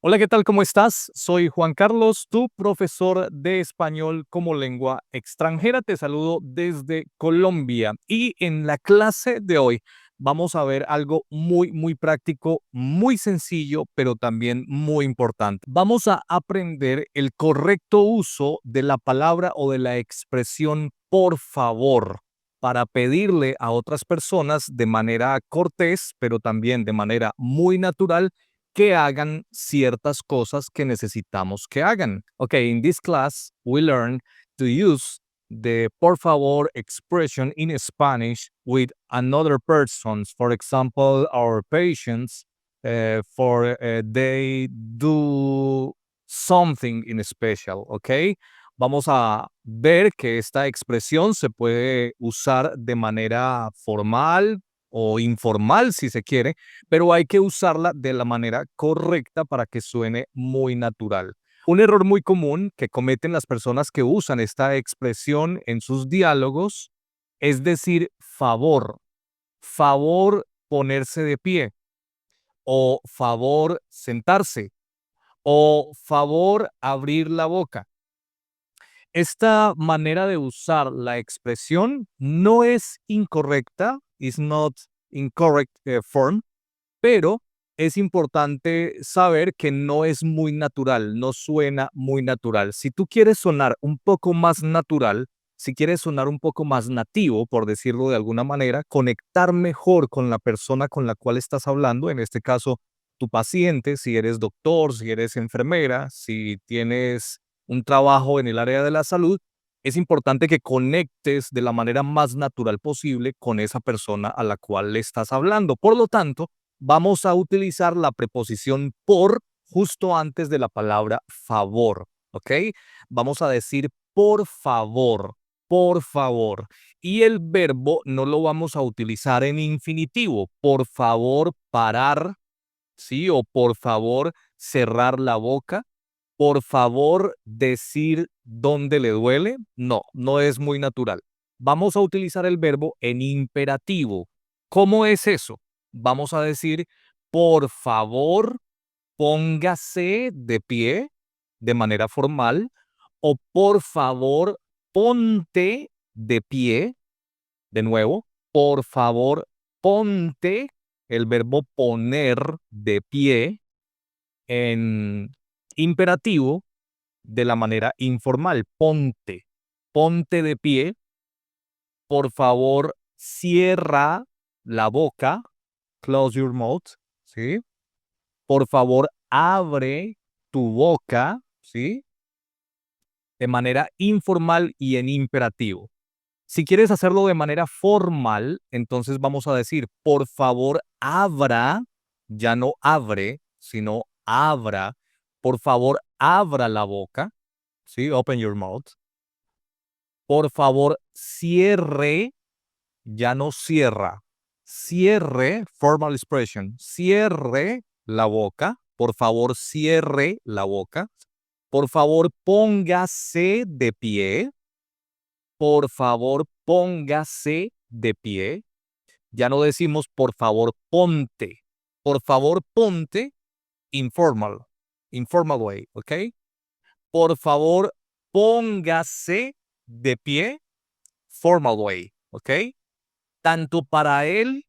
Hola, ¿qué tal? ¿Cómo estás? Soy Juan Carlos, tu profesor de español como lengua extranjera. Te saludo desde Colombia y en la clase de hoy vamos a ver algo muy práctico, muy sencillo, pero también muy importante. Vamos a aprender el correcto uso de la palabra o de la expresión por favor para pedirle a otras personas de manera cortés, pero también de manera muy natural que hagan ciertas cosas que necesitamos que hagan. Okay, in this class, we learn to use the por favor expression in Spanish with another persons. For example, our patients, for they do something in special, okay? Vamos a ver que esta expresión se puede usar de manera formal o informal si se quiere, pero hay que usarla de la manera correcta para que suene muy natural. Un error muy común que cometen las personas que usan esta expresión en sus diálogos es decir favor ponerse de pie, o favor sentarse, o favor abrir la boca. Esta manera de usar la expresión no es incorrecta, is not incorrect form, pero es importante saber que no es muy natural, no suena muy natural. Si tú quieres sonar un poco más natural, si quieres sonar un poco más nativo, por decirlo de alguna manera, conectar mejor con la persona con la cual estás hablando, en este caso tu paciente, si eres doctor, si eres enfermera, si tienes un trabajo en el área de la salud, es importante que conectes de la manera más natural posible con esa persona a la cual le estás hablando. Por lo tanto, vamos a utilizar la preposición por justo antes de la palabra favor, ¿ok? Vamos a decir por favor. Y el verbo no lo vamos a utilizar en infinitivo. Por favor, parar, ¿sí? O por favor, cerrar la boca. Por favor, decir dónde le duele. No, no es muy natural. Vamos a utilizar el verbo en imperativo. ¿Cómo es eso? Vamos a decir, por favor, póngase de pie de manera formal o por favor, ponte de pie. De nuevo, por favor, ponte, el verbo poner de pie en imperativo de la manera informal. Ponte, ponte de pie. Por favor, cierra la boca. Close your mouth, ¿sí? Por favor, abre tu boca, ¿sí? De manera informal y en imperativo. Si quieres hacerlo de manera formal, entonces vamos a decir, por favor, abra, ya no abre, sino abra. Por favor, abra la boca, ¿sí? Open your mouth. Por favor, cierre, ya no cierra. Cierre, formal expression, cierre la boca. Por favor, cierre la boca. Por favor, póngase de pie. Por favor, póngase de pie. Ya no decimos por favor, ponte. Por favor, ponte, informal. Informal way, ¿ok? Por favor, póngase de pie, formal way, ¿ok? Tanto para él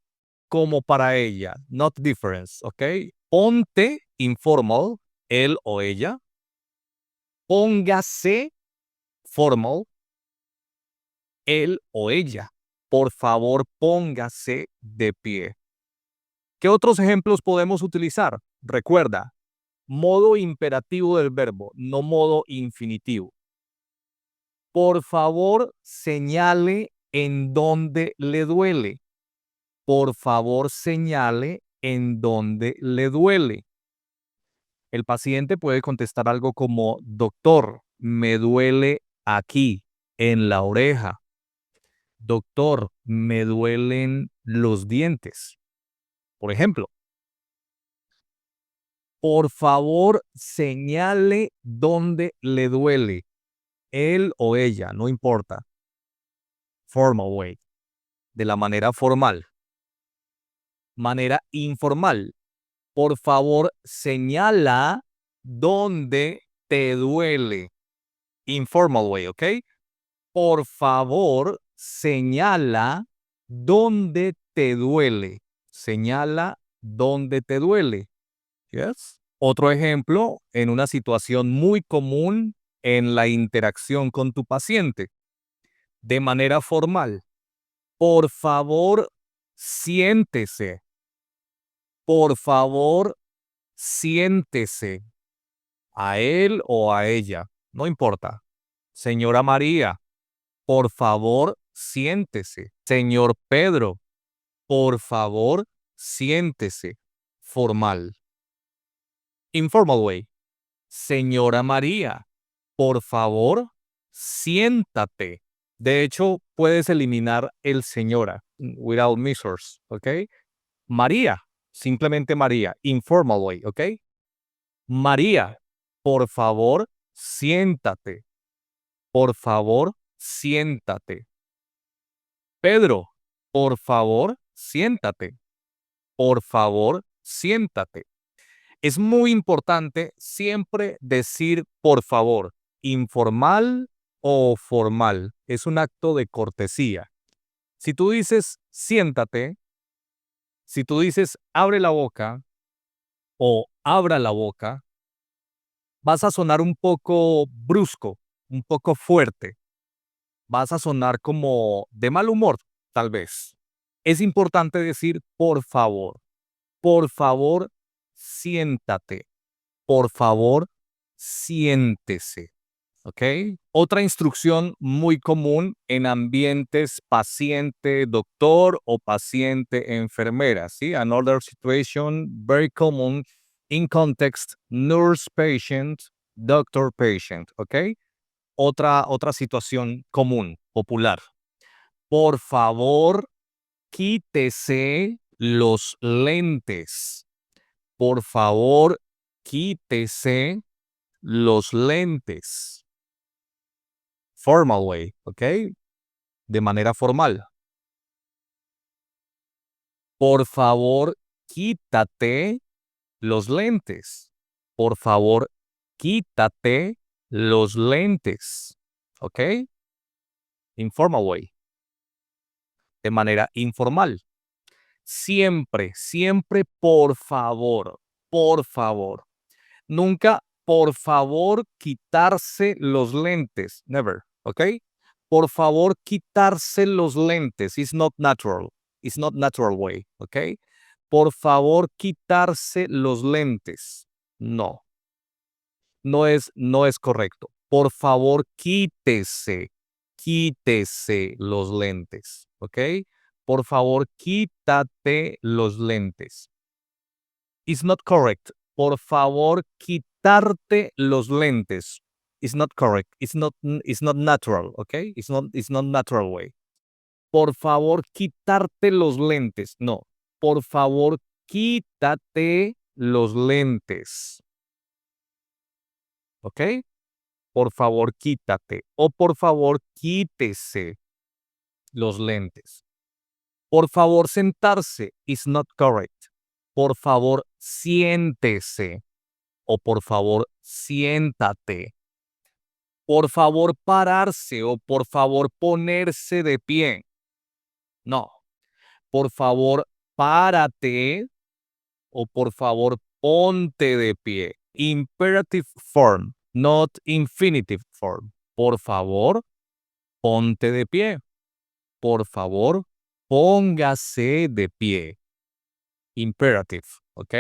como para ella. Not difference, ¿ok? Ponte, informal, él o ella. Póngase, formal, él o ella. Por favor, póngase de pie. ¿Qué otros ejemplos podemos utilizar? Recuerda, modo imperativo del verbo, no modo infinitivo. Por favor, señale en dónde le duele. Por favor, señale en dónde le duele. El paciente puede contestar algo como, doctor, me duele aquí, en la oreja. Doctor, me duelen los dientes. Por ejemplo, por favor, señale dónde le duele. Él o ella, no importa. Formal way, de la manera formal. Manera informal. Por favor, señala ¿dónde te duele? Informal way, ¿ok? Por favor, señala dónde te duele. Señala dónde te duele. Yes. Otro ejemplo, en una situación muy común en la interacción con tu paciente, de manera formal. Por favor, siéntese. Por favor, siéntese. A él o a ella, no importa. Señora María, por favor, siéntese. Señor Pedro, por favor, siéntese. Formal. Informal way. Señora María, por favor, siéntate. De hecho, puedes eliminar el señora without measures, ¿ok? María, simplemente María, informal way, ¿ok? María, por favor, siéntate. Por favor, siéntate. Pedro, por favor, siéntate. Por favor, siéntate. Es muy importante siempre decir por favor, informal o formal. Es un acto de cortesía. Si tú dices siéntate, si tú dices abre la boca o abra la boca, vas a sonar un poco brusco, un poco fuerte. Vas a sonar como de mal humor, tal vez. Es importante decir por favor, siéntate, por favor, siéntese, ¿ok? Otra instrucción muy común en ambientes paciente-doctor o paciente-enfermera, ¿sí? Another situation very common in context nurse-patient, doctor-patient, ¿ok? Otra situación común, popular. Por favor, quítese los lentes. Por favor, quítese los lentes. Formal way, ¿ok? De manera formal. Por favor, quítate los lentes. Por favor, quítate los lentes. ¿Ok? Informal way. De manera informal. Siempre, siempre, por favor. Nunca, por favor, quitarse los lentes. Never, ¿ok? Por favor, quitarse los lentes. It's not natural. It's not natural way, ¿ok? Por favor, quitarse los lentes. No, no es correcto. Por favor, quítese los lentes, ¿ok? Por favor, quítate los lentes. It's not correct. Por favor, quitarte los lentes. It's not correct. It's not natural, okay? It's not natural way. Por favor, quitarte los lentes. No. Por favor, quítate los lentes. ¿Ok? Por favor, quítate. O por favor, quítese los lentes. Por favor, sentarse. Is not correct. Por favor, siéntese. O por favor, siéntate. Por favor, pararse o por favor, ponerse de pie. No. Por favor, párate o por favor, ponte de pie. Imperative form, not infinitive form. Por favor, ponte de pie. Por favor, póngase de pie. Imperative, ¿ok?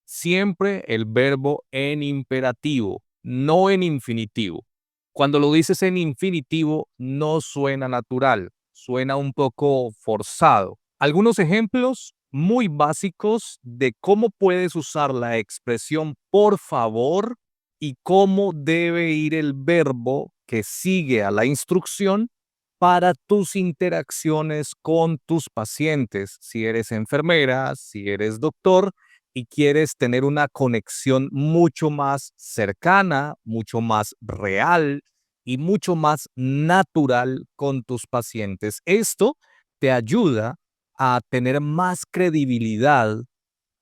Siempre el verbo en imperativo, no en infinitivo. Cuando lo dices en infinitivo, no suena natural, suena un poco forzado. Algunos ejemplos muy básicos de cómo puedes usar la expresión por favor y cómo debe ir el verbo que sigue a la instrucción para tus interacciones con tus pacientes, si eres enfermera, si eres doctor y quieres tener una conexión mucho más cercana, mucho más real y mucho más natural con tus pacientes. Esto te ayuda a tener más credibilidad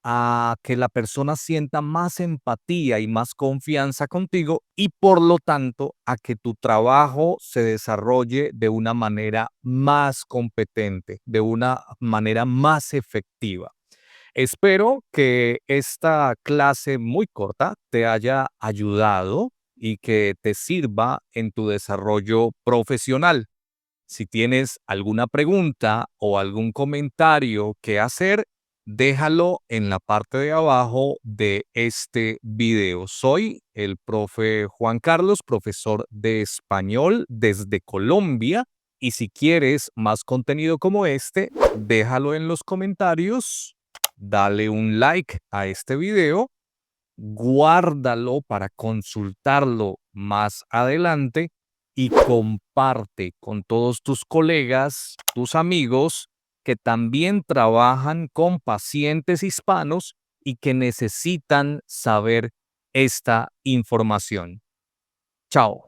a que la persona sienta más empatía y más confianza contigo y por lo tanto a que tu trabajo se desarrolle de una manera más competente, de una manera más efectiva. Espero que esta clase muy corta te haya ayudado y que te sirva en tu desarrollo profesional. Si tienes alguna pregunta o algún comentario que hacer, déjalo en la parte de abajo de este video. Soy el profe Juan Carlos, profesor de español desde Colombia. Y si quieres más contenido como este, déjalo en los comentarios, dale un like a este video, guárdalo para consultarlo más adelante y comparte con todos tus colegas, tus amigos que también trabajan con pacientes hispanos y que necesitan saber esta información. Chao.